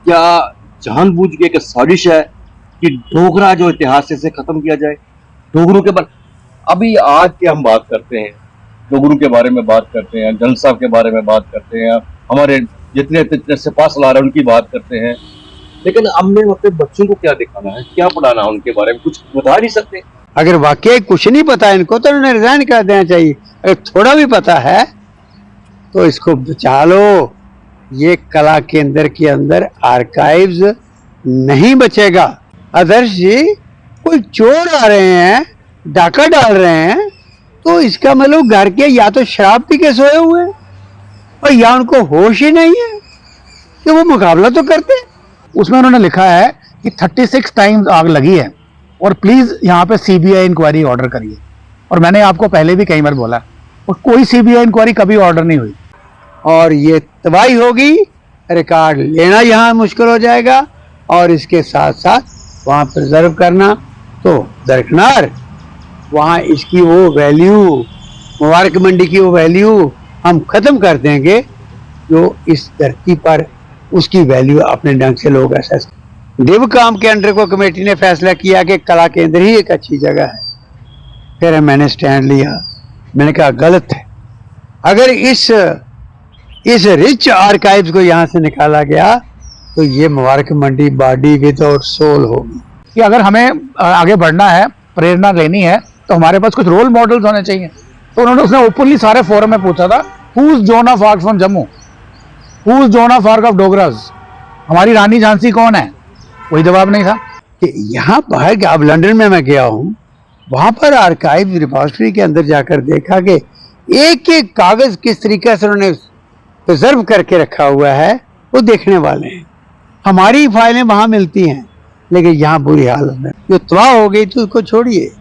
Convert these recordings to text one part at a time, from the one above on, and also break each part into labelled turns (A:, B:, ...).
A: क्या जानबूझ के एक साजिश है कि डोगरा जो इतिहास से खत्म किया जाए? डोगरों के बारे अभी आज के हम बात करते हैं, डोगरों के बारे में बात करते हैं, जल साहब के बारे में बात करते हैं, हमारे जितने जितने सिपा सलार हैं उनकी बात करते हैं, लेकिन हमने अपने बच्चों को क्या दिखाना है, क्या पढ़ाना है उनके बारे में? कुछ बता नहीं सकते।
B: अगर वाकई कुछ नहीं पता इनको तो उन्हें रिजाइन कर देना चाहिए। अगर थोड़ा भी पता है तो इसको बचा लो। ये कला केंद्र के अंदर आर्काइव्स नहीं बचेगा। आदर्श जी, कोई चोर आ रहे हैं, डाका डाल रहे हैं, तो इसका मतलब घर के या तो शराब पी के सोए हुए हैं और या उनको होश ही नहीं है कि वो मुकाबला तो करते।
C: उसमें उन्होंने लिखा है कि 36 टाइम्स आग लगी है और प्लीज यहाँ पे सीबीआई इंक्वायरी ऑर्डर करिए। और मैंने आपको पहले भी कई बार बोला, और कोई सीबीआई इंक्वायरी कभी ऑर्डर नहीं हुई।
B: और ये तबाही होगी, रिकॉर्ड लेना यहाँ मुश्किल हो जाएगा और इसके साथ साथ वहाँ प्रिजर्व करना तो दरकिनार। वहाँ इसकी वो वैल्यू, मुबारक मंडी की वो वैल्यू हम ख़त्म कर देंगे जो इस धरती पर उसकी वैल्यू अपने ढंग से लोग एसेस। देवकाम के अंडर को कमेटी ने फैसला किया कि कला केंद्र ही एक अच्छी जगह है। फिर मैंने स्टैंड लिया, मैंने कहा गलत है। अगर इस रिच आर्काइव्स को यहाँ से निकाला गया तो ये Mubarak Mandi body without soul होगी।
C: कि अगर हमें आगे बढ़ना है, प्रेरणा लेनी है, तो हमारे पास कुछ रोल मॉडल्स होने चाहिए। तो उन्होंने उसने ओपनली सारे फोरम में पूछा था, who is Joan of Arc from Jammu, who is Joan of Arc of Dogras, हमारी रानी झांसी कौन है? कोई जवाब नहीं था।
B: कि यहाँ बाहर, अब लंदन में मैं गया हूँ, वहाँ पर आर्काइव रिपोजिटरी के अंदर जाकर देखा कि एक एक कागज किस तरीके से उन्होंने प्रिजर्व करके रखा हुआ है, वो देखने वाले हैं। हमारी फाइलें वहाँ मिलती हैं, लेकिन यहाँ बुरी हालत में जो तबाह हो गई तो उसको छोड़िए,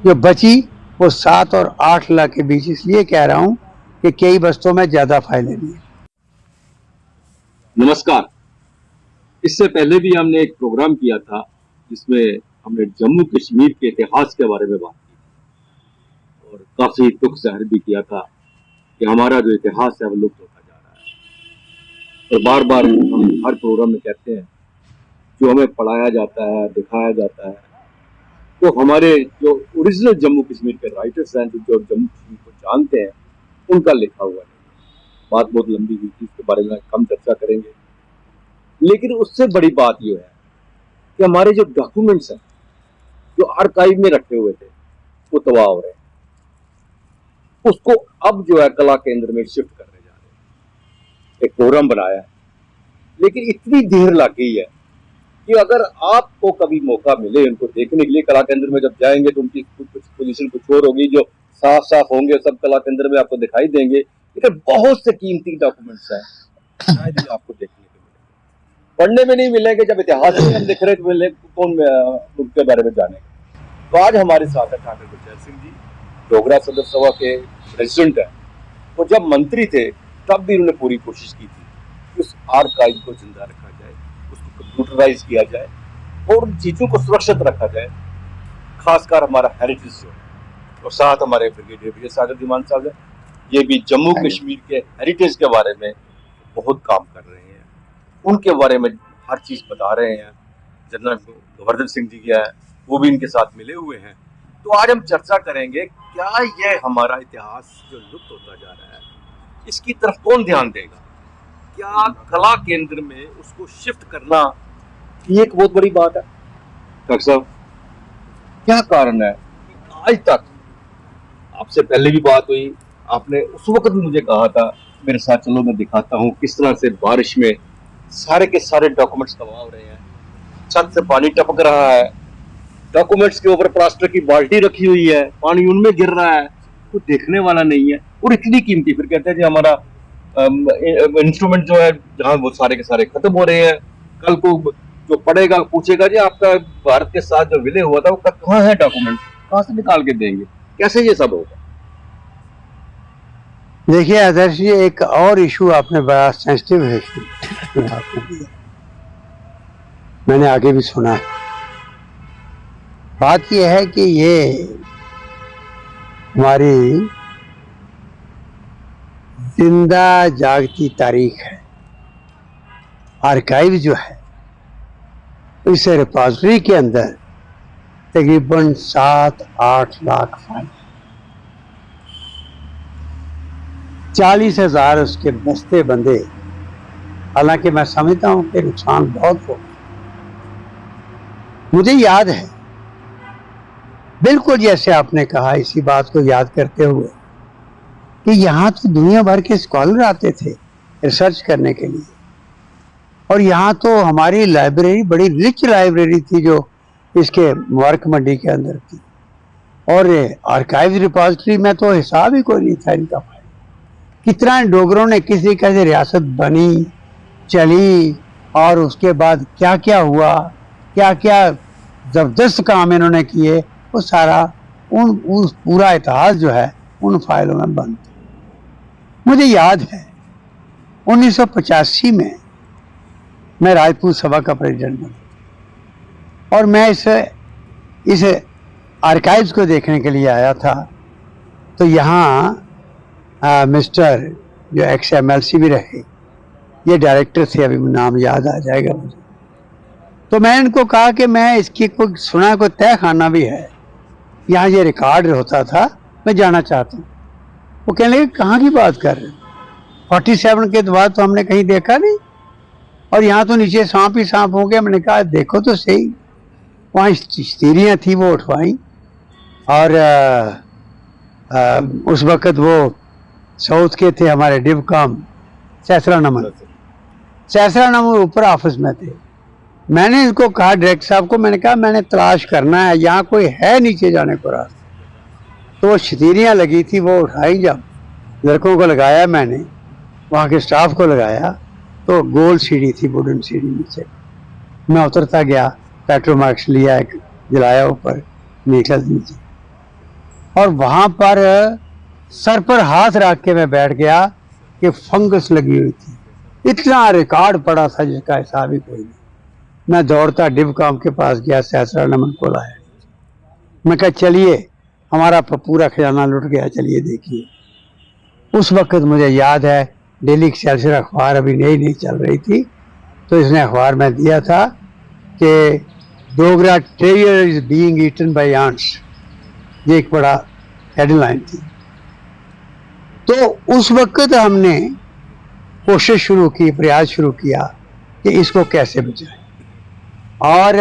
B: जो बची वो 7 और 8 लाख के बीच। इसलिए कह रहा हूँ कि कई बस्तों में ज्यादा फाइलें नहीं है।
A: नमस्कार। इससे पहले भी हमने एक प्रोग्राम किया था जिसमें हमने जम्मू कश्मीर के इतिहास के बारे में बात की और काफी दुख जाहिर भी किया था कि हमारा जो इतिहास है वो लुप्त होता जा रहा है। और बार बार हम हर प्रोग्राम में कहते हैं, जो हमें पढ़ाया जाता है, दिखाया जाता है, तो हमारे जो ओरिजिनल जम्मू कश्मीर के राइटर्स हैं, जो जम्मू कश्मीर को जानते हैं, उनका लिखा हुआ नहीं। बात बहुत लंबी हुई थी, इसके बारे में कम चर्चा करेंगे। लेकिन उससे बड़ी बात यह है कि हमारे जो डॉक्यूमेंट्स हैं, जो आर्काइव में रखे हुए थे, वो तबाह हो रहे हैं। उसको अब जो है कला केंद्र में शिफ्ट करने जा रहे हैं। एक फोरम बनाया है, लेकिन इतनी देर लग गई है कि अगर आपको कभी मौका मिले उनको देखने के लिए, कला केंद्र में जब जाएंगे तो उनकी कुछ पोजीशन कुछ और होगी, जो साफ साफ होंगे सब कला केंद्र में आपको दिखाई देंगे, लेकिन बहुत से कीमती डॉक्यूमेंट्स हैं शायद आपको देखने को मिलेंगे, पढ़ने में नहीं मिलेंगे। जब इतिहास में हम लिख रहे तो मिले कौन उनके बारे में जानेगा। तो आज हमारे साथ है ठाकुर गुरचरण सिंह जी, डोगरा सदर सभा के प्रेसिडेंट है। वो जब मंत्री थे तब भी उन्होंने पूरी कोशिश की थी कि उस आर्काइव को जिंदा रखा जाए, उसको कंप्यूटराइज किया जाए और उन चीजों को सुरक्षित रखा जाए, खासकर हमारा हेरिटेज जो है। और साथ हमारे ब्रिगेडियर विजय सागर दीवान साहब हैं, ये भी जम्मू कश्मीर के हेरिटेज के बारे में बहुत काम कर रहे हैं, उनके बारे में हर चीज बता रहे हैं। जनरल गोवर्धन सिंह जी क्या है, वो भी इनके साथ मिले हुए हैं। तो आज हम चर्चा करेंगे, क्या ये हमारा इतिहास जो लुप्त होता जा रहा है, इसकी तरफ कौन ध्यान देगा? क्या कला केंद्र में उसको शिफ्ट करना ये एक बहुत बड़ी बात है? डॉक्टर साहब, क्या कारण है आज तक? आपसे पहले भी बात हुई, आपने उस वक्त मुझे कहा था मेरे साथ चलो मैं दिखाता हूँ किस तरह से बारिश में सारे के सारे डॉक्यूमेंट्स तबाह हो रहे हैं, छत से पानी टपक रहा है, डॉक्यूमेंट्स के ऊपर प्लास्टर की बाल्टी रखी हुई है, पानी उनमें गिर रहा है, तो देखने वाला नहीं है। और इतनी कीमती, फिर कहते हैं जी हमारा इंस्ट्रूमेंट जो है जहाँ वो सारे के सारे खत्म हो रहे हैं। कल को जो पढ़ेगा पूछेगा जी आपका भारत के साथ जो विलय हुआ था वो कहाँ है डॉक्यूमेंट, कहाँ से निकाल के देंगे, कैसे ये सब होगा?
B: देखिए आदर्श जी, एक और इशू आपने बड़ा सेंसिटिव इशू आपने दिया, मैंने आगे भी सुना है। बात यह है कि ये हमारी जिंदा जागती तारीख है। आर्काइव जो है इस रिपोजिटरी के अंदर तकरीबन 7-8 लाख फाइल, 40,000 उसके बस्ते बंदे। हालांकि मैं समझता हूं कि नुकसान बहुत हो। मुझे याद है बिल्कुल जैसे आपने कहा, इसी बात को याद करते हुए, कि यहाँ तो दुनिया भर के स्कॉलर आते थे रिसर्च करने के लिए, और यहाँ तो हमारी लाइब्रेरी बड़ी रिच लाइब्रेरी थी जो इसके मुबारक मंडी के अंदर थी, और आर्काइव रिपोजिटरी में तो हिसाब ही कोई नहीं था इनका। कितना डोगरों ने किस तरीके से रियासत बनी, चली, और उसके बाद क्या क्या हुआ, क्या क्या जबरदस्त काम इन्होंने किए, वो सारा उस पूरा इतिहास जो है उन फाइलों में बंद। मुझे याद है 1985 में मैं राजपूत सभा का प्रेसिडेंट बना, और मैं इस आर्काइव्स को देखने के लिए आया था। तो यहाँ मिस्टर जो XMLC भी रहे, ये डायरेक्टर थे, अभी नाम याद आ जाएगा मुझे। तो मैं इनको कहा कि मैं इसकी कोई सुना, कोई तय खाना भी है, यहाँ ये रिकॉर्ड होता था, मैं जाना चाहता हूँ। वो कहने लगे कहाँ की बात कर रहे हैं, 47 के बाद तो हमने कहीं देखा नहीं, और यहाँ तो नीचे सांप ही सांप हो गया। मैंने कहा देखो तो सही, वहाँ स्टीरियाँ थी, वो उठवाई, और उस वक़्त वो साउथ के थे हमारे डिवकाम सैसरा नमन ऊपर ऑफिस में थे। मैंने इनको कहा डायरेक्टर साहब को, मैंने कहा मैंने तलाश करना है, यहाँ कोई है नीचे जाने को रास्ता। तो वो शतीरियाँ लगी थी, वो उठाई, जब लड़कों को लगाया मैंने, वहाँ के स्टाफ को लगाया, तो गोल सीढ़ी थी, वुडन सीढ़ी नीचे। मैं उतरता गया, पेट्रोमाक्स लिया, एक जलाया ऊपर, निकला नीचे, और वहाँ पर सर पर हाथ रख के मैं बैठ गया कि फंगस लगी हुई थी। इतना रिकॉर्ड पड़ा था जिसका हिसाब ही कोई नहीं। मैं दौड़ता डिवकाम के पास गया, सैसरा नमन को लाया। मैं कहा चलिए हमारा पूरा खजाना लुट गया, चलिए देखिए। उस वक्त मुझे याद है डेली एक्सेलसियर अखबार अभी नई चल रही थी, तो इसने अखबार में दिया था कि Dogra treasure is being eaten by ants, ये एक बड़ा हेडलाइन थी। तो उस वक्त हमने कोशिश शुरू की, प्रयास शुरू किया कि इसको कैसे बचाएं, और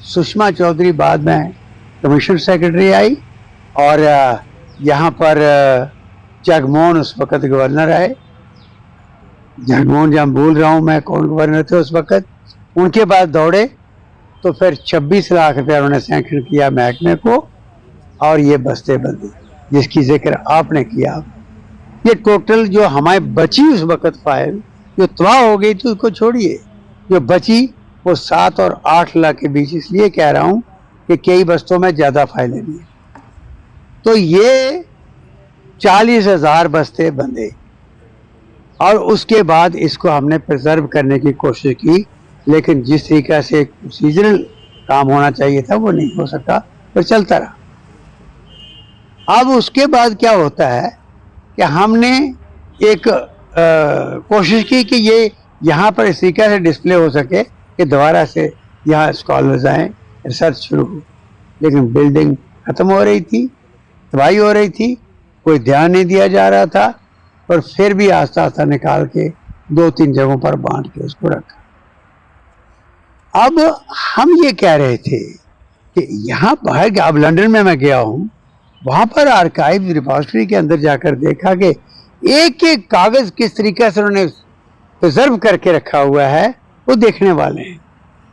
B: सुषमा चौधरी बाद में कमिश्नर सेक्रेटरी आई, और यहाँ पर जगमोहन उस वक्त गवर्नर आए। जगमोहन जब भूल रहा हूँ मैं कौन गवर्नर थे उस वक्त, उनके बाद दौड़े, तो फिर 26 लाख रुपया उन्होंने सैंक्शन किया महकमे को, और ये बस्ते बंदी जिसकी जिक्र आपने किया, ये टोटल जो हमारे बची उस वक्त फाइल जो तबाह हो गई थी उसको छोड़िए, जो बची वो 7 और 8 लाख के बीच। इसलिए कह रहा हूँ कि कई बस्तों में ज़्यादा फाइलें नहीं। तो ये 40,000 बस्ते बंदे, और उसके बाद इसको हमने प्रिजर्व करने की कोशिश की, लेकिन जिस तरीके से प्रोसीजरल काम होना चाहिए था वो नहीं हो सका, पर चलता रहा। अब उसके बाद क्या होता है कि हमने एक कोशिश की कि ये यहाँ पर इस तरीके से डिस्प्ले हो सके कि दोबारा से यहाँ स्कॉलर्स आएँ, रिसर्च शुरू हो, लेकिन बिल्डिंग ख़त्म हो रही थी, तबाही हो रही थी, कोई ध्यान नहीं दिया जा रहा था, पर फिर भी आस्ता आस्ता निकाल के 2-3 जगहों पर बांट के उसको रखा। अब हम ये कह रहे थे कि यहाँ बाहर, अब लंदन में मैं गया हूँ, वहाँ पर आर्काइव रिपोजिटरी के अंदर जाकर देखा कि एक एक कागज़ किस तरीके से उन्होंने प्रिजर्व करके रखा हुआ है, वो देखने वाले हैं।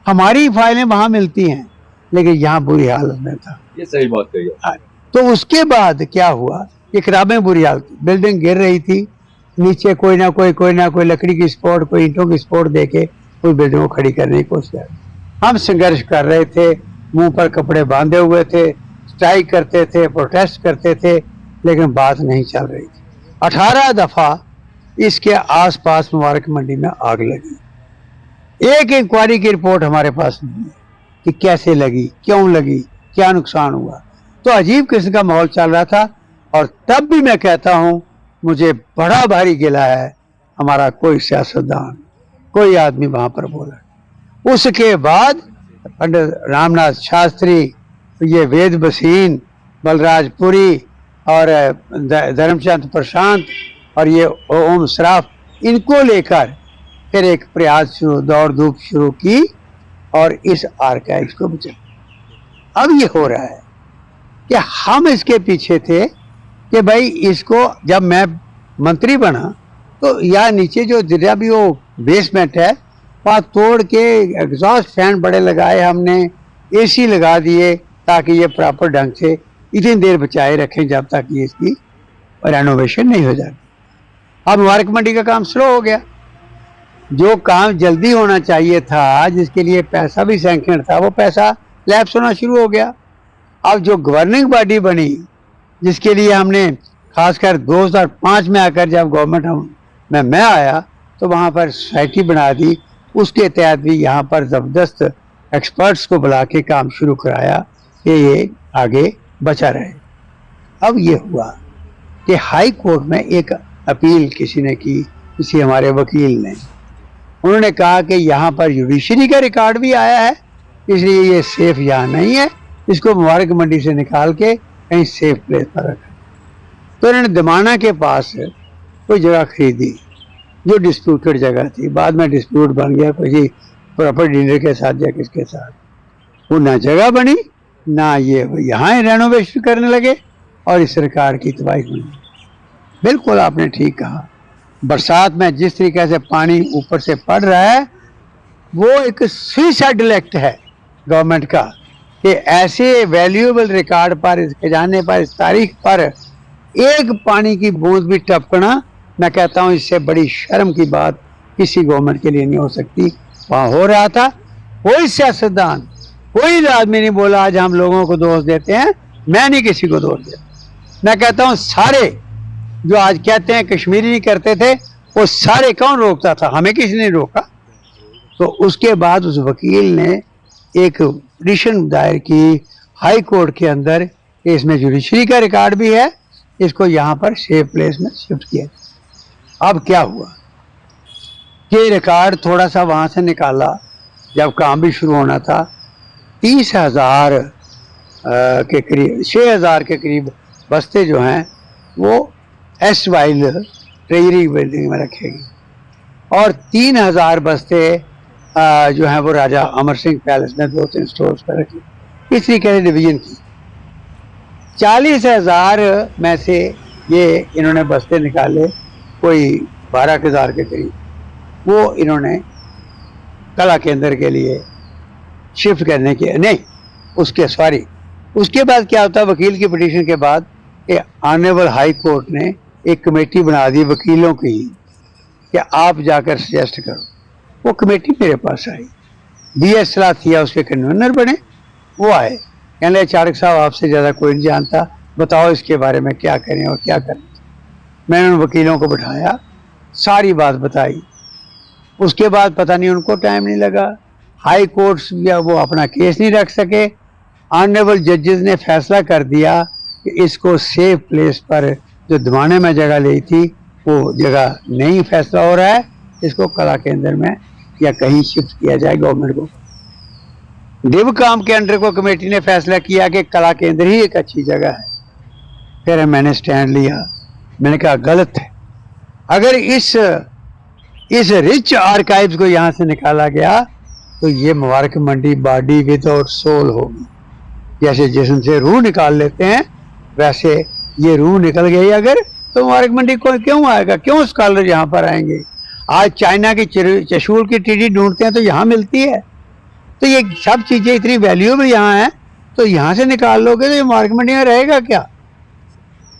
B: हमारी फाइलें वहाँ मिलती हैं, लेकिन यहाँ बुरी हालत में था।
A: ये सही बात कही है।
B: तो उसके बाद क्या हुआ, ये किताबें बुरी हालत, बिल्डिंग गिर रही थी, नीचे कोई ना कोई लकड़ी की स्पॉट, कोई ईंटों की स्पॉट दे के कोई बिल्डिंग को खड़ी करने की कोशिश कर। हम संघर्ष कर रहे थे, मुंह पर कपड़े बांधे हुए थे, स्ट्राइक करते थे, प्रोटेस्ट करते थे, लेकिन बात नहीं चल रही थी। 18 दफ़ा इसके आसपास मुबारक मंडी में आग लगी। एक इंक्वायरी की रिपोर्ट हमारे पास नहीं है कि कैसे लगी, क्यों लगी, क्या नुकसान हुआ। तो अजीब किस्म का माहौल चल रहा था, और तब भी मैं कहता हूँ मुझे बड़ा भारी गिला है, हमारा कोई सियासतदान, कोई आदमी वहाँ पर बोला। उसके बाद पंडित रामनाथ शास्त्री, ये वेद बसीन, बलराजपुरी और धर्मचंद प्रशांत और ये ओम सराफ, इनको लेकर फिर एक प्रयास शुरू, दौड़ धूप शुरू की और इस आर्काइव्स को बचा। अब ये हो रहा है कि हम इसके पीछे थे कि भाई इसको, जब मैं मंत्री बना तो या नीचे जो जरा भी वो बेसमेंट है वहाँ तोड़ के एग्जॉस्ट फैन बड़े लगाए हमने, एसी लगा दिए ताकि ये प्रॉपर ढंग से इतनी देर बचाए रखें जब तक ये इसकी रेनोवेशन नहीं हो जाती। अब मुबारक मंडी का काम स्लो हो गया। जो काम जल्दी होना चाहिए था, जिसके लिए पैसा भी सैंक्शन था, वो पैसा लैप्स होना शुरू हो गया। अब जो गवर्निंग बॉडी बनी, जिसके लिए हमने खासकर 2005 में आकर जब गवर्नमेंट में मैं आया तो वहाँ पर सोसाइटी बना दी, उसके तहत भी यहाँ पर ज़बरदस्त एक्सपर्ट्स को बुला के काम शुरू कराया कि ये आगे बचा रहे। अब ये हुआ कि हाई कोर्ट में एक अपील किसी ने की, किसी हमारे वकील ने, उन्होंने कहा कि यहाँ पर जुडिशरी का रिकॉर्ड भी आया है, इसलिए ये सेफ यहाँ नहीं है, इसको मुबारक मंडी से निकाल के कहीं सेफ प्लेस पर रखा। तो इन्होंने दमाना के पास कोई जगह खरीदी जो डिस्प्यूटेड जगह थी, बाद में डिस्प्यूट बन गया किसी प्रॉपर डीलर के साथ या किसके साथ, वो ना जगह बनी ना ये यहाँ रेनोवेशन करने लगे और इस सरकार की तबाही हुई। बिल्कुल आपने ठीक कहा, बरसात में जिस तरीके से पानी ऊपर से पड़ रहा है वो एक सुसाइडल एक्ट है गवर्नमेंट का कि ऐसे वैल्यूएबल रिकॉर्ड पर, इस खजाने पर, इस तारीख पर एक पानी की बूंद भी टपकना, मैं कहता हूँ इससे बड़ी शर्म की बात किसी गवर्नमेंट के लिए नहीं हो सकती। वहाँ हो रहा था, कोई सियासतदान, कोई आदमी नहीं बोला आज हम लोगों को दोष देते हैं, मैं नहीं किसी को दोष देता। मैं कहता हूँ सारे जो आज कहते हैं कश्मीरी नहीं करते थे, वो सारे कौन रोकता था? हमें किसी ने रोका। तो उसके बाद उस वकील ने एक पिटीशन दायर की हाई कोर्ट के अंदर, इसमें जुडिशरी का रिकॉर्ड भी है, इसको यहाँ पर सेफ प्लेस में शिफ्ट किया। अब क्या हुआ कि रिकॉर्ड थोड़ा सा वहाँ से निकाला, जब काम भी शुरू होना था, 30,000 के करीब, 6,000 के करीब बस्ते जो हैं वो एस वाइल ट्रेजरी बिल्डिंग में रखेगी और 3,000 बस्ते जो हैं वो राजा अमर सिंह पैलेस में 2-3 स्टोर्स पर रखे। इस तरीके से डिवीजन की 40,000 में से ये इन्होंने बस्ते निकाले, कोई 12,000 के करीब, वो इन्होंने कला केंद्र के लिए शिफ्ट करने के नहीं, उसके बाद क्या होता, वकील की पिटीशन के बाद ऑनरेबल हाई कोर्ट ने एक कमेटी बना दी वकीलों की कि आप जाकर सजेस्ट करो। वो कमेटी मेरे पास आई, BS सलाथिया उसके कन्वीनर बने, वो आए, कहने लगे चारक साहब आपसे ज़्यादा कोई नहीं जानता, बताओ इसके बारे में क्या करें और क्या करें। मैंने उन वकीलों को बिठाया, सारी बात बताई। उसके बाद पता नहीं उनको टाइम नहीं लगा, हाई कोर्ट्स या वो अपना केस नहीं रख सके, ऑनरेबल जजेस ने फैसला कर दिया कि इसको सेफ प्लेस पर जो दमाने में जगह ली थी वो जगह नहीं फैसला हो रहा है, इसको कला केंद्र में या कहीं शिफ्ट किया जाए गवर्नमेंट को। दिव काम के अंडर को कमेटी ने फैसला किया कि कला केंद्र ही एक अच्छी जगह है। फिर मैंने स्टैंड लिया, मैंने कहा गलत है, अगर इस रिच आर्काइव्स को यहाँ से निकाला गया तो ये Mubarak Mandi body without soul होगी। जैसे जिस्म से रूह निकाल लेते हैं वैसे ये रूह निकल गई अगर, तो मुबारक मंडी को क्यों आएगा, क्यों स्कॉलर यहाँ पर आएंगे? आज चाइना की चशूल की टीडी ढूंढते हैं तो यहाँ मिलती है। तो ये सब चीज़ें इतनी वैल्यूएबल यहाँ हैं, तो यहाँ से निकाल लोगे तो ये मुबारक मंडी में रहेगा क्या?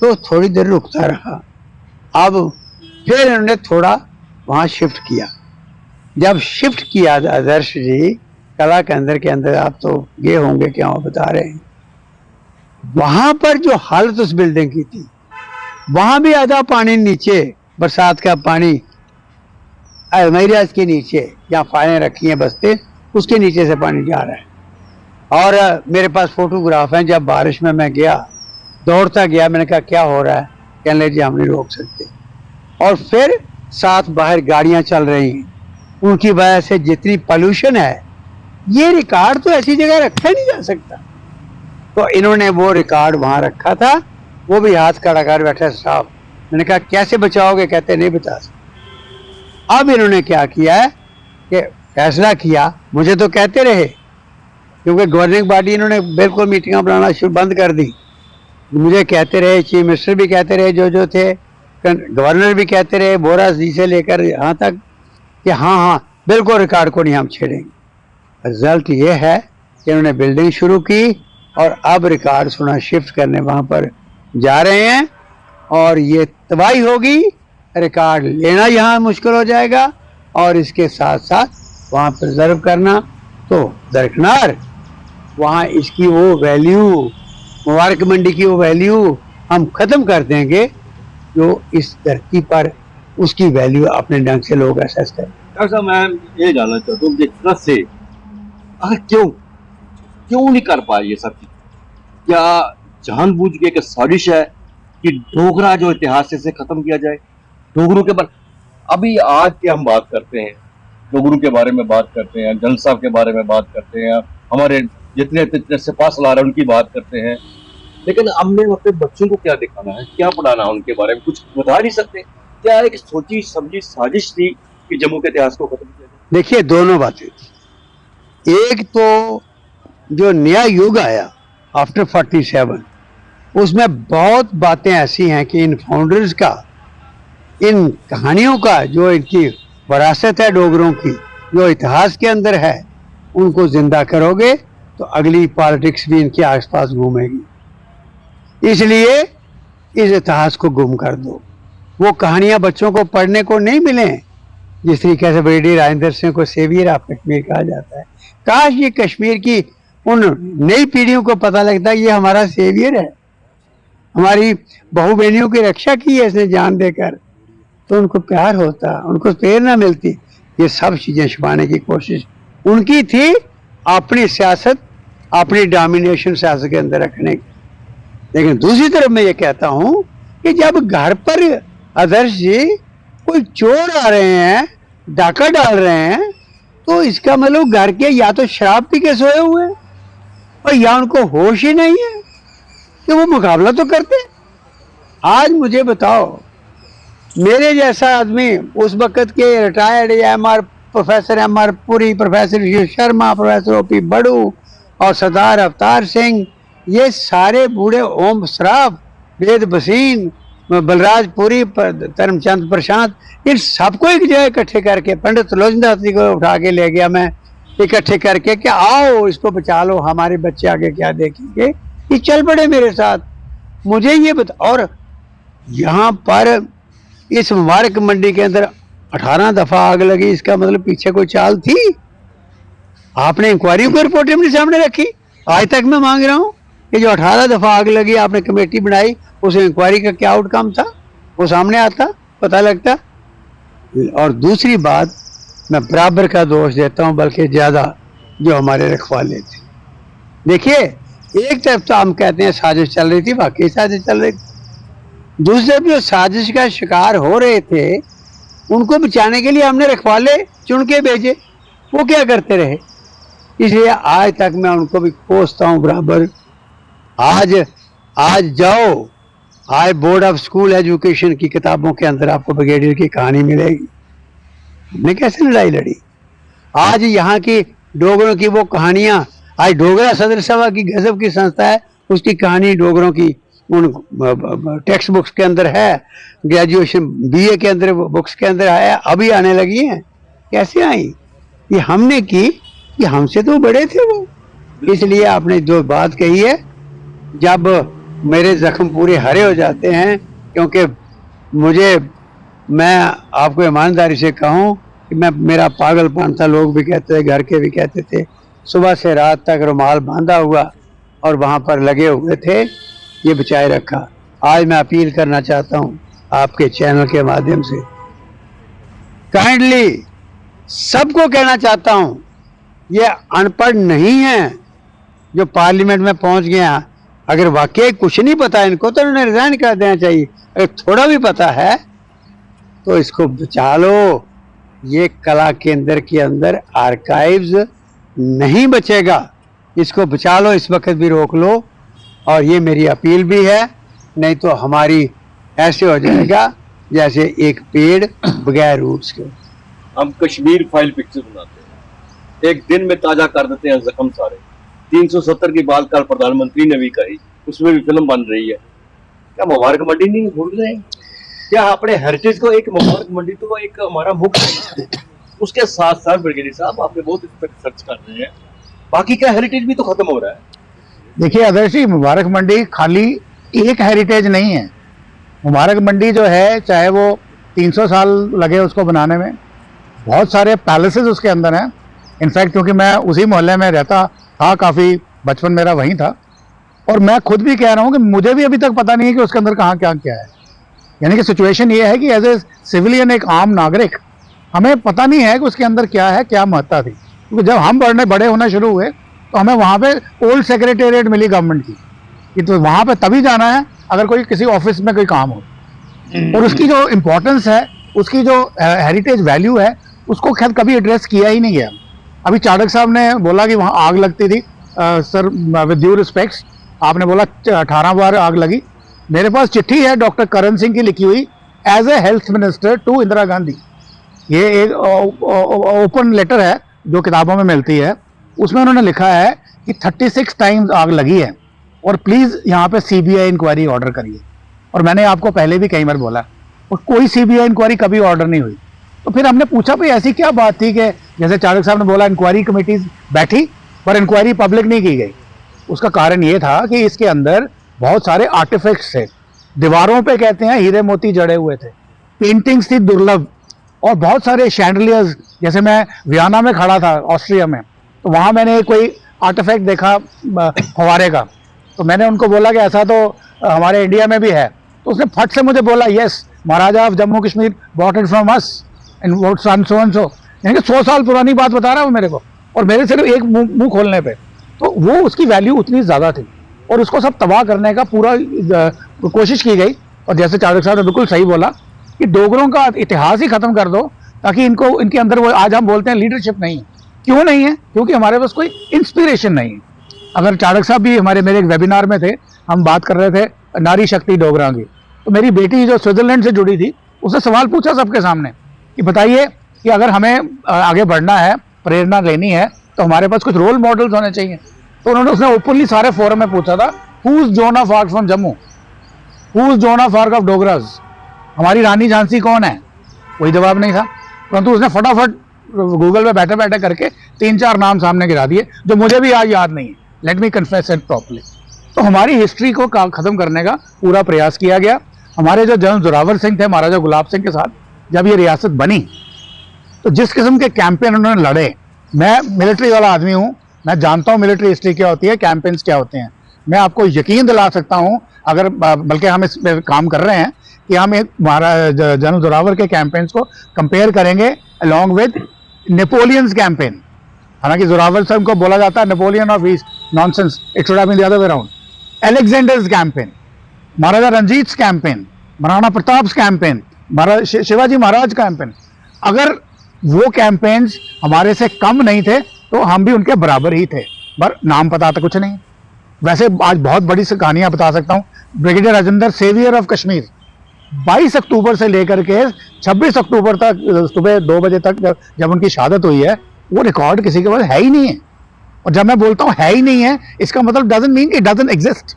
B: तो थोड़ी देर रुकता रहा। अब फिर इन्होंने थोड़ा वहाँ शिफ्ट किया। जब शिफ्ट किया आदर्श जी कला केंद्र के अंदर, आप तो ये होंगे क्या वो बता रहे हैं, वहाँ पर जो हालत उस बिल्डिंग की थी, वहाँ भी आधा पानी नीचे, बरसात का पानी अलमीराज के नीचे, जहाँ फाइलें रखी हैं बस्ते, उसके नीचे से पानी जा रहा है। और मेरे पास फोटोग्राफ हैं, जब बारिश में मैं गया, दौड़ता गया, मैंने कहा क्या हो रहा है, कहने लगे जी हम नहीं रोक सकते। और फिर साथ बाहर गाड़ियाँ चल रही हैं, उनकी वजह से जितनी पॉल्यूशन है ये रिकॉर्ड तो ऐसी जगह रखा नहीं जा सकता। तो इन्होंने वो रिकॉर्ड वहां रखा था, वो भी हाथ खड़ा कर बैठे साहब। मैंने कहा कैसे बचाओगे? कहते नहीं बचा सकते। अब इन्होंने क्या किया है कि फैसला किया, मुझे तो कहते रहे क्योंकि गवर्निंग बॉडी इन्होंने बिल्कुल मीटिंगें बनाना शुरू बंद कर दी। मुझे कहते रहे, चीफ मिनिस्टर भी कहते रहे, जो थे गवर्नर भी कहते रहे, बोरा जी से लेकर यहाँ तक कि हाँ हाँ बिल्कुल रिकॉर्ड को नहीं हम छेड़ेंगे। रिजल्ट ये है कि इन्होंने बिल्डिंग शुरू की और अब रिकॉर्ड सुना शिफ्ट करने वहाँ पर जा रहे हैं और ये तबाही होगी, रिकॉर्ड लेना यहाँ मुश्किल हो जाएगा और इसके साथ साथ वहाँ प्रिजर्व करना तो दरकिनार। वहाँ इसकी वो वैल्यू, मुबारक मंडी की वो वैल्यू हम ख़त्म कर देंगे जो इस धरती पर उसकी वैल्यू अपने ढंग से लोग एसेस करें।
A: डॉक्टर साहब, मैं ये जानना चाहता हूँ जिस तरह से आखिर क्यों नहीं कर पाए ये सब चीज? क्या जानबूझ के एक साजिश है कि डोगरा जो इतिहास से खत्म किया जाए? डोगरों के बारे अभी आज की हम बात करते हैं, डोगरों के बारे में बात करते हैं, जल साहब के बारे में बात करते हैं, हमारे जितने सिपाहीसालार हैं उनकी बात करते हैं, लेकिन हमने अपने बच्चों को क्या दिखाना है, क्या पढ़ाना है उनके बारे में? कुछ बता नहीं सकते। क्या एक सोची समझी साजिश थी कि जम्मू के इतिहास को खत्म किया जाए?
B: देखिए दोनों बातें थी। एक तो जो नया युग आया आफ्टर 47, उसमें बहुत बातें ऐसी हैं कि इन फाउंडर्स का, इन कहानियों का, जो इनकी विरासत है डोगरों की, जो इतिहास के अंदर है, उनको जिंदा करोगे तो अगली पॉलिटिक्स भी इनके आसपास घूमेगी। इसलिए इस इतिहास को गुम कर दो। वो कहानियां बच्चों को पढ़ने को नहीं मिले। जिस तरीके से ब्रिगेडियर राजेंद्र सिंह को सेवियर ऑफ कश्मीर कहा जाता है, काश ये कश्मीर की उन नई पीढ़ियों को पता लगता ये हमारा सेवियर है, हमारी बहू बहनियों की रक्षा की है इसने जान देकर, तो उनको प्यार होता, उनको प्रेरणा मिलती। ये सब चीजें छुपाने की कोशिश उनकी थी, अपनी सियासत, अपनी डोमिनेशन सियासत के अंदर रखने की। लेकिन दूसरी तरफ मैं ये कहता हूं कि जब घर पर आदर्श जी कोई चोर आ रहे हैं, डाका डाल रहे हैं, तो इसका मतलब घर के या तो शराब पी के सोए हुए हैं और या उनको होश ही नहीं है कि वो मुकाबला तो करते। आज मुझे बताओ, मेरे जैसा आदमी उस वक्त के retired MR professor MR Puri, professor Shiv Sharma, professor OP Baru और सरदार अवतार सिंह, ये सारे बूढ़े, ओम सराफ, वेद भसीन, बलराज पुरी, धर्मचंद प्रशांत, इन सबको एक जगह इकट्ठे करके पंडित लोचनदास जी को उठा के ले गया मैं, इकट्ठे करके कि आओ इसको बचा लो, हमारे बच्चे आगे क्या देखेंगे। ये चल पड़े मेरे साथ, मुझे ये बता। और यहाँ पर इस मुबारक मंडी के अंदर 18 दफा आग लगी, इसका मतलब पीछे कोई चाल थी? आपने इंक्वायरी को रिपोर्ट अपने सामने रखी? आज तक मैं मांग रहा हूँ कि जो 18 दफा आग लगी, आपने कमेटी बनाई, उस इंक्वायरी का क्या आउटकम था, वो सामने आता, पता लगता। और दूसरी बात, मैं बराबर का दोष देता हूँ, बल्कि ज्यादा, जो हमारे रखवाले थे। देखिए, एक तरफ तो हम कहते हैं साजिश चल रही थी, वाकई साजिश चल रही थी। दूसरी तरफ जो साजिश का शिकार हो रहे थे, उनको बचाने के लिए हमने रखवाले चुन के भेजे, वो क्या करते रहे। इसलिए आज तक मैं उनको भी कोसता हूँ बराबर। आज जाओ, आज बोर्ड ऑफ स्कूल एजुकेशन की किताबों के अंदर आपको ब्रिगेडियर की कहानी मिलेगी, हमने कैसे लड़ाई लड़ी। आज यहाँ की डोगरों की वो कहानियाँ, आज डोगरा सदर सभा की गजब की संस्था है, उसकी कहानी डोगरों की उन टेक्स्ट बुक्स के अंदर है, ग्रेजुएशन बीए के अंदर बुक्स के अंदर है, अभी आने लगी हैं। कैसे आई? ये हमने की, कि हमसे तो बड़े थे वो। इसलिए आपने जो बात कही है, जब मेरे जख्म पूरे हरे हो जाते हैं, क्योंकि मैं आपको ईमानदारी से कहूँ कि मेरा पागलपन था, लोग भी कहते थे, घर के भी कहते थे, सुबह से रात तक रुमाल बांधा हुआ और वहाँ पर लगे हुए थे, ये बचाए रखा। आज मैं अपील करना चाहता हूँ आपके चैनल के माध्यम से, काइंडली सबको कहना चाहता हूँ, ये अनपढ़ नहीं है जो पार्लियामेंट में पहुँच गया। अगर वाकई कुछ नहीं पता इनको, तो उन्हें रिजाइन कर देना चाहिए। अगर थोड़ा भी पता है तो इसको बचा लो। ये कला केंद्र के अंदर आर्काइव्स नहीं बचेगा, इसको बचा लो, इस वक्त भी रोक लो। और ये मेरी अपील भी है, नहीं तो हमारी ऐसे हो जाएगा जैसे एक पेड़ बगैर रूट्स के।
A: हम कश्मीर फाइल पिक्चर बनाते हैं, एक दिन में ताजा कर देते हैं जख्म सारे। 370 की बात कल प्रधानमंत्री ने भी कही, उसमें भी फिल्म बन रही है। क्या मुबारक मंडी नहीं भूल रहे हैं? क्या अपने हेरिटेज को, एक मुबारक मंडी तो एक हमारा मुख्य है ना। उसके साथ साथ ब्रिगेडियर साहब आपने बहुत इस पर सर्च कर रहे हैं, बाकी क्या हेरिटेज भी तो खत्म हो रहा है।
C: देखिए आदर्श जी, मुबारक मंडी खाली एक हेरिटेज नहीं है। मुबारक मंडी जो है, चाहे वो 300 साल लगे उसको बनाने में, बहुत सारे पैलेसेस उसके अंदर हैं। इनफैक्ट क्योंकि मैं उसी मोहल्ले में रहता था, काफ़ी बचपन मेरा वहीं था, और मैं खुद भी कह रहा हूँ कि मुझे भी अभी तक पता नहीं है कि उसके अंदर कहाँ क्या क्या है। यानी कि सिचुएशन ये है कि एज ए सिविलियन, एक आम नागरिक, हमें पता नहीं है कि उसके अंदर क्या है, क्या महत्ता थी। क्योंकि जब हम बड़े होना शुरू हुए तो हमें वहाँ पे ओल्ड सेक्रेटेरिएट मिली गवर्नमेंट की, कि तो वहाँ पे तभी जाना है अगर कोई किसी ऑफिस में कोई काम हो। और उसकी जो इम्पोर्टेंस है, उसकी जो हेरिटेज वैल्यू है, उसको खैर कभी एड्रेस किया ही नहीं गया। अभी चाणक्य साहब ने बोला कि वहाँ आग लगती थी। सर विद ड्यू रिस्पेक्ट्स, आपने बोला 18 बार आग लगी। मेरे पास चिट्ठी है डॉक्टर करण सिंह की लिखी हुई, as a health minister to Indira Gandhi. ये एक ओपन लेटर है जो किताबों में मिलती है। उसमें उन्होंने लिखा है कि 36 टाइम्स आग लगी है और प्लीज़ यहाँ पे सीबीआई इंक्वायरी ऑर्डर करिए। और मैंने आपको पहले भी कई बार बोला, और कोई सीबीआई इंक्वायरी कभी ऑर्डर नहीं हुई। तो फिर हमने पूछा भाई ऐसी क्या बात थी कि जैसे चाणक्य साहब ने बोला इंक्वायरी कमेटीज बैठी पर इंक्वायरी पब्लिक नहीं की गई। उसका कारण ये था कि इसके अंदर बहुत सारे आर्टिफैक्ट्स थे, दीवारों पे कहते हैं हीरे मोती जड़े हुए थे, पेंटिंग्स थी दुर्लभ, और बहुत सारे शैंडलियर्स। जैसे मैं वियना में खड़ा था ऑस्ट्रिया में, तो वहाँ मैंने कोई आर्टिफैक्ट देखा फवारे का, तो मैंने उनको बोला कि ऐसा तो हमारे इंडिया में भी है। तो उसने फट से मुझे बोला, yes Maharaja of Jammu Kashmir bought it from us in vote sun so and so. यानी कि 100 साल पुरानी बात बता रहा है वो मेरे को, और मेरे सिर्फ एक मुंह खोलने पे। तो वो उसकी वैल्यू उतनी ज़्यादा थी, और उसको सब तबाह करने का पूरा कोशिश की गई। और जैसे चाणक्य साहब ने बिल्कुल सही बोला कि डोगरों का इतिहास ही खत्म कर दो, ताकि इनको, इनके अंदर वो आज हम बोलते हैं लीडरशिप नहीं है। क्यों नहीं है? क्योंकि हमारे पास कोई इंस्पिरेशन नहीं है। अगर चाणक्य साहब भी मेरे एक वेबिनार में थे, हम बात कर रहे थे नारी शक्ति डोगरा की, तो मेरी बेटी जो स्विट्जरलैंड से जुड़ी थी, उसने सवाल पूछा सबके सामने कि बताइए कि अगर हमें आगे बढ़ना है, प्रेरणा लेनी है, तो हमारे पास कुछ रोल मॉडल्स होने चाहिए। तो उसने ओपनली सारे फोरम में पूछा था, who is Joan of Arc from Jammu, who is Joan of Arc of Dogras, हमारी रानी झांसी कौन है? कोई जवाब नहीं था। परंतु उसने फटाफट गूगल पे बैठे बैठे करके 3-4 नाम सामने गिरा दिए, जो मुझे भी आज याद नहीं है। Let me confess it properly. तो हमारी हिस्ट्री को खत्म करने का पूरा प्रयास किया गया। हमारे जो जनरल जोरावर सिंह थे महाराजा गुलाब सिंह के साथ, जब ये रियासत बनी, तो जिस किस्म के कैंपेन उन्होंने लड़े, मैं मिलिट्री वाला आदमी हूँ, मैं जानता हूँ मिलिट्री हिस्ट्री क्या होती है, कैंपेन्स क्या होते हैं। मैं आपको यकीन दिला सकता हूँ, अगर बल्कि हम इस पर काम कर रहे हैं कि हम एक जनरल जोरावर के कैंपेन्स को कंपेयर करेंगे अलॉन्ग विद नेपोलियंस कैंपेन। हालांकि जोरावर साहब को बोला जाता है Napoleon of east, nonsense, it should have been the other way around. Alexander's campaign, Maharaja Ranjit campaign, Maharana Pratap campaign, Shivaji Maharaj campaign, अगर वो कैंपेन्स हमारे से कम नहीं थे तो हम भी उनके बराबर ही थे, पर नाम पता था कुछ नहीं। वैसे आज बहुत बड़ी सी कहानियां बता सकता हूँ। Brigadier Rajendra, saviour of Kashmir, 22 अक्टूबर से लेकर के 26 अक्टूबर तक सुबह 2 बजे तक जब उनकी शहादत हुई है, वो रिकॉर्ड किसी के पास है ही नहीं है। और जब मैं बोलता हूँ है ही नहीं है, इसका मतलब doesn't mean it doesn't exist.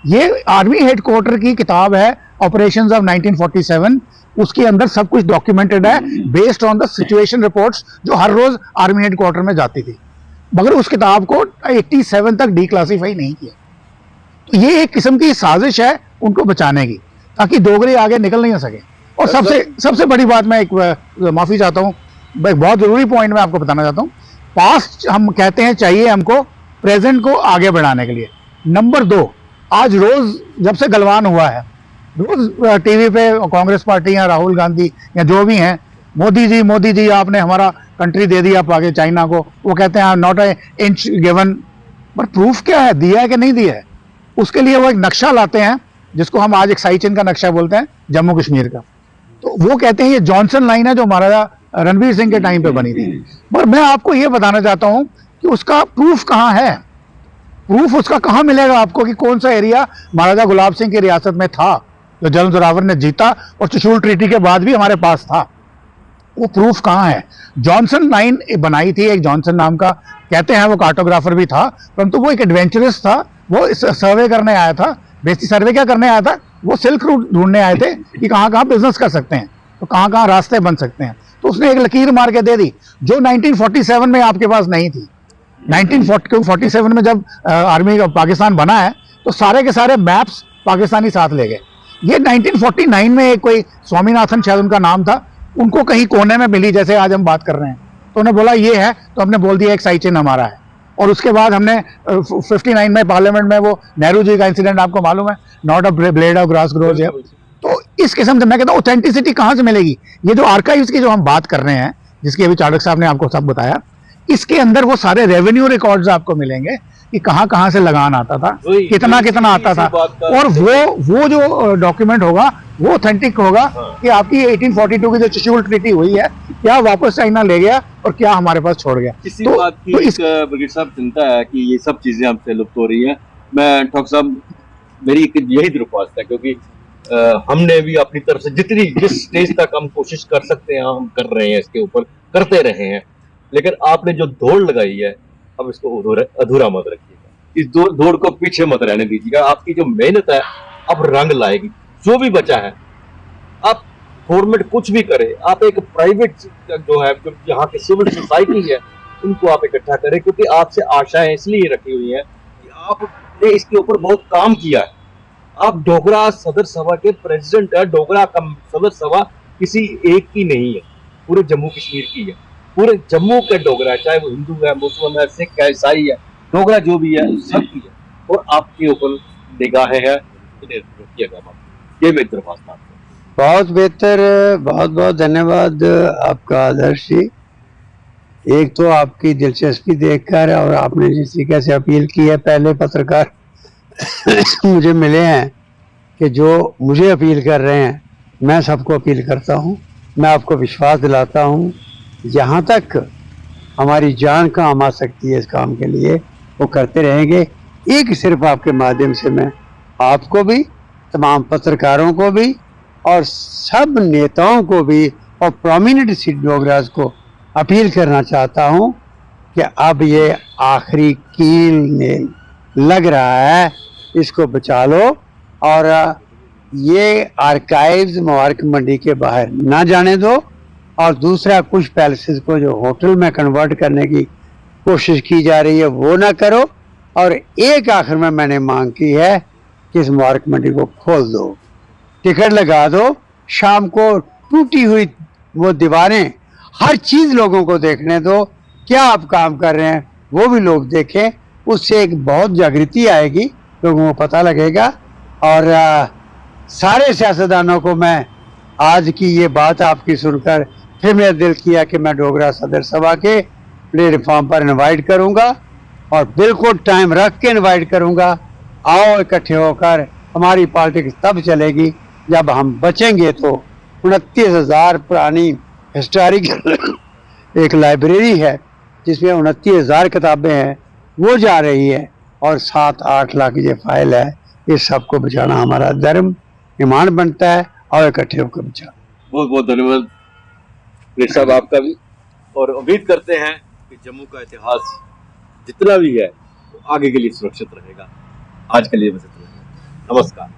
C: ये आर्मी हेडक्वार्टर की किताब है, ऑपरेशंस ऑफ 1947। उसके अंदर सब कुछ डॉक्यूमेंटेड है based on the situation reports जो हर रोज आर्मी हेडक्वार्टर में जाती थी। मगर उस किताब को 87 तक डिक्लासीफाई नहीं किया। तो ये एक किस्म की साजिश है उनको बचाने की, ताकि डोगरे आगे निकल नहीं सके। और सबसे बड़ी बात, मैं एक माफी चाहता हूँ, एक बहुत जरूरी पॉइंट मैं आपको बताना चाहता हूँ। पास्ट हम कहते हैं चाहिए हमको प्रेजेंट को आगे बढ़ाने के लिए। नंबर 2, आज रोज जब से गलवान हुआ है, रोज टीवी पे कांग्रेस पार्टी या राहुल गांधी या जो भी हैं, मोदी जी आपने हमारा कंट्री दे दिया आगे चाइना को, वो कहते हैं नॉट ए इंच गिवन। पर प्रूफ क्या है, दिया है कि नहीं दिया है? उसके लिए वो एक नक्शा लाते हैं जिसको हम आज एक साई चेन का नक्शा बोलते हैं जम्मू कश्मीर का। तो वो कहते हैं ये जॉनसन लाइन है जो महाराजा रणवीर सिंह के टाइम पे बनी थी। पर मैं आपको ये बताना चाहता हूँ कि कि उसका प्रूफ कहाँ है, प्रूफ उसका कहाँ मिलेगा आपको कि कौन सा एरिया महाराजा गुलाब सिंह की रियासत में था जो जनरल जोरावर ने जीता और चशूल ट्रीटी के बाद भी हमारे पास था, वो प्रूफ कहाँ है। जॉनसन लाइन बनाई थी, एक जॉनसन नाम का कहते हैं वो कार्टोग्राफर भी था, परंतु वो एक एडवेंचरस था, वो सर्वे करने आया था। बेसिक सर्वे क्या करने आया था, वो सिल्क रूट ढूंढने आए थे कि कहाँ कहाँ बिजनेस कर सकते हैं, तो कहाँ कहाँ रास्ते बन सकते हैं। तो उसने एक लकीर मार के दे दी जो 1947 में आपके पास नहीं थी। 1947 में जब आर्मी का पाकिस्तान बना है तो सारे के सारे मैप्स पाकिस्तानी साथ ले गए। ये 1949 में एक कोई स्वामीनाथन शायद उनका नाम था, उनको कहीं कोने में मिली, जैसे आज हम बात कर रहे हैं, तो उन्हें बोला ये है, तो हमने बोल दिया एक साइड चेन हमारा है। और उसके बाद हमने 59 में पार्लियामेंट में वो नेहरू जी का इंसिडेंट आपको मालूम है, not a blade of grass grows है। तो इस किस्म से मैं कहता हूँ ऑथेंटिसिटी कहाँ से मिलेगी। ये जो आर्काइव्स की जो हम बात कर रहे हैं, जिसकी अभी चाणक्य साहब ने आपको सब बताया, इसके अंदर वो सारे रेवेन्यू रिकॉर्ड्स आपको मिलेंगे कि कहाँ कहाँ से लगान आता था, कितना कितना आता था, और वो जो डॉक्यूमेंट होगा वो ऑथेंटिक होगा कि आपकी 1842 की जो चशूल ट्रीटी हुई है क्या वापस चाइना ले गया और क्या हमारे पास छोड़ गया।
A: इसी बात की ब्रिगेड साहब चिंता है कि ये सब चीजें हमसे लुप्त हो रही हैं। मैं डॉक्टर साहब, मेरी यही दरख्वास्त है, क्योंकि हमने भी अपनी तरफ से जिस स्टेज तक हम कोशिश कर सकते हैं हम कर रहे हैं, इसके ऊपर करते रहे हैं, लेकिन आपने जो दौड़ लगाई है अब इसको अधूरा मत रखिएगा, इस दौड़ को पीछे मत रहने दीजिएगा। आपकी जो मेहनत है अब रंग लाएगी। जो भी बचा है, आप गवर्नमेंट कुछ भी करे, आप एक प्राइवेट जो है, जो यहाँ की सिविल सोसाइटी है, उनको आप इकट्ठा करें, क्योंकि आपसे आशाएं इसलिए रखी हुई हैं कि आपने इसके ऊपर बहुत काम किया है। आप डोगरा सदर सभा के प्रेसिडेंट है। डोगरा सदर सभा किसी एक की नहीं है, पूरे जम्मू कश्मीर की है, पूरे जम्मू के डोगरा है, चाहे वो हिंदू है, मुस्लिम है, सिख है, ईसाई है, डोगरा जो भी है सब की है, और आपके ऊपर निगाहें हैं, इन्हें रोकिएगा। ये मेरी दरख्वास्त है।
B: बहुत बेहतर, बहुत बहुत धन्यवाद आपका आदर्श जी। एक तो आपकी दिलचस्पी देखकर, और आपने जिस तरीके से अपील की है, पहले पत्रकार मुझे मिले हैं कि जो मुझे अपील कर रहे हैं, मैं सबको अपील करता हूँ, मैं आपको विश्वास दिलाता हूँ, जहाँ तक हमारी जान काम आ सकती है इस काम के लिए वो करते रहेंगे। एक सिर्फ आपके माध्यम से मैं आपको भी, तमाम पत्रकारों को भी, और सब नेताओं को भी, और प्रोमिनेंट सिख डोगरास को अपील करना चाहता हूँ कि अब ये आखिरी कील ने लग रहा है, इसको बचा लो, और ये आर्काइव्स मुबारक मंडी के बाहर ना जाने दो, और दूसरा कुछ पैलेसेस को जो होटल में कन्वर्ट करने की कोशिश की जा रही है वो ना करो। और एक आखिर में मैंने मांग की है कि इस मुबारक मंडी को खोल दो, टिकट लगा दो, शाम को टूटी हुई वो दीवारें, हर चीज़ लोगों को देखने दो, क्या आप काम कर रहे हैं वो भी लोग देखें, उससे एक बहुत जागृति आएगी, लोगों को पता लगेगा। और सारे सियासतदानों को मैं आज की ये बात आपकी सुनकर फिर मेरा दिल किया कि मैं डोगरा सदर सभा के प्लेटफॉर्म पर इनवाइट करूंगा, और बिल्कुल टाइम रख के इनवाइट करूंगा। आओ इकट्ठे होकर, हमारी पॉलिटिक्स तब चलेगी जब हम बचेंगे। तो 29,000 पुरानी हिस्टोरिकल एक लाइब्रेरी है जिसमें 29,000 किताबें हैं, वो जा रही है, और 7-8 लाख ये फाइल है। इस सब को बचाना हमारा धर्म, ईमान बनता है, और इकट्ठे होकर बचाना।
A: बहुत बहुत धन्यवाद प्रेस साहब आपका भी, और उम्मीद करते हैं कि जम्मू का इतिहास जितना भी है वो आगे के लिए सुरक्षित रहेगा। आज के लिए बस इतना ही। नमस्कार।